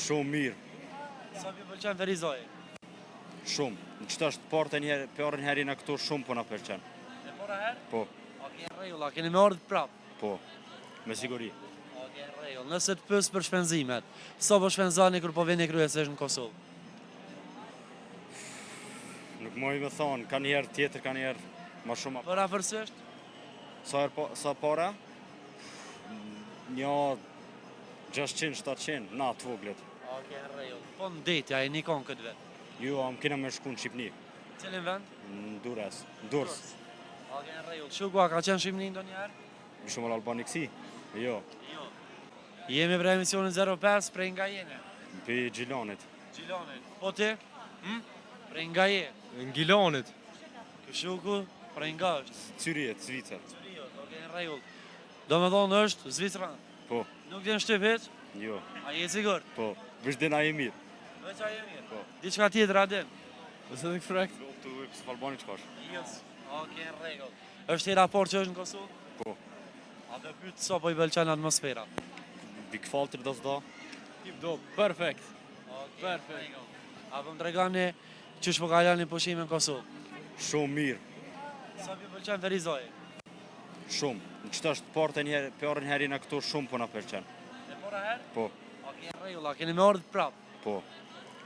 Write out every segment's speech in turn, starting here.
Shumë mirë. Sa ju pëlqen Ferizaj? Shumë. Në qëta është parën heri në këtu shumë po në pëlqen. E para herë? Po, Okej, në rregull, a keni me ardhur prap? po, me siguri. Okej, në rregull. Nëse të pyes për shpenzimet, sa po shpenzani kur po vini kryesisht në Kosovë? Nuk moj me thonë, ka njerë tjetër, ka njerë ma shumë. Për afërsisht? Sa para? Një 600-700, na të voglet. Okej, në rregull. Po në deti, a e nikon këtë vet? Ju, am kena me shku në Shqipni, Cilin vend? në Durrës. Durrës. Okej, në rregull. Shugua ka qenë Shqipni ndonjëherë? Më shumë Albani kësi? Jo, Jo. Jemi për emisionin 05 prej nga jene. për Gjilonit. Gjilonit. Po ti? Prej nga je. Në Gilonit. Këshuku, prej nga është. Cyriet, Zvicër. Cyriot, okej, në rregull. Do me thonë është Zvicran. Po, Nuk vjen Shqip hiç? jo, A je sigurt? po. Vëshdena e mirë. Veç a je mirë? Po. Diçka tjetër a din? Nëse të këfrekt? Të pësë Albani që kash? Yes. Okej, në rregull. Është i raport që është në Kosovë? Po. A do pyet sa po i pëlqen atmosfera? Bik faltër do s'da. Tip do, perfekt. Okej, Perfekt. A po më tregoni çish po kaloni pushime në Kosovë? Shumë mirë, Sa ju pëlqen Ferizaj? shumë. Në qëta është parën heri në këtu shumë po në pëlqen. E para herë? Po, Okej, në rregull, a keni me ardhur prap? po,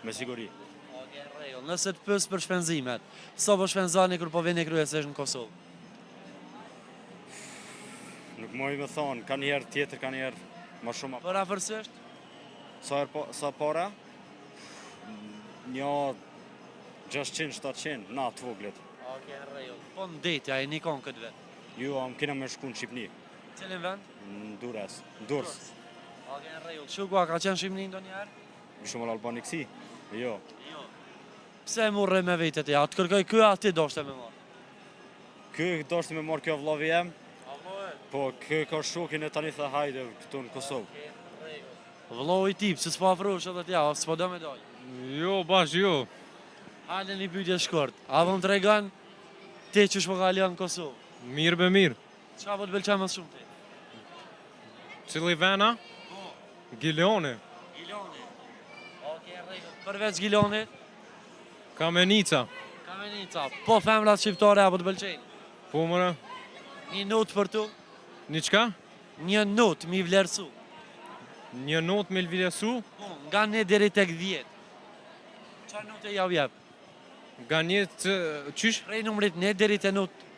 me siguri. Okej, në rregull. Nëse të pyes për shpenzimet, sa po shpenzani kur po vini kryesisht në Kosovë? Nuk moj me thonë, ka njerë tjetër, ka njerë ma shumë. Për afërsisht? Sa para? Një 600-700, na të voglet. Okej, në rregull. Po në deti, a e nikon këtë vet? Ju, am kena me shku në Shqipni, Cilin vend? në Durrës. Durrës. Okej, në rregull. Shugua ka qenë Shqipni ndonjëherë? Më shumë Albani kësi? Jo, Jo. Pse murre me vetet ja? Të kërkoj ky aty doshte me marr. kë do shtë me marrë kjo vllavi jem, A vlloj? po kë ka shokin e tani tha hajde këtu në Kosovë. Okej, në rregull. Vlloj i tip, se s'po afrohesh edhe t'ja, s'po do me dal. Jo, bash, jo. Hajde një pyetje shkurt. A po më tregon ti çish po kalon në Kosovë? Mirë be mirë. Çka po të pëlqen më shumë ti? Cili vena? Po, Giloni. Giloni. Okej, në rregull. Përveç Gilonit, Kamenica. Kamenica. Po femrat shqiptare apo të pëlqejnë? Po mëra. Një not për tu, Një qka? një not mi vlerësu. Një not me lvjesu. Po, nga 1 deri tek 10. Çfarë note ja jep? Nga një të qysh? Prej numrit 1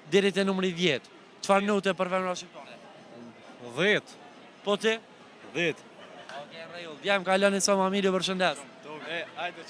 deri te numri 10. Çfarë note për femrat shqiptare? 10. Po ti? 10. Okej, në rregull. Jam kaloni sa mamilju, përshëndes. Hajde.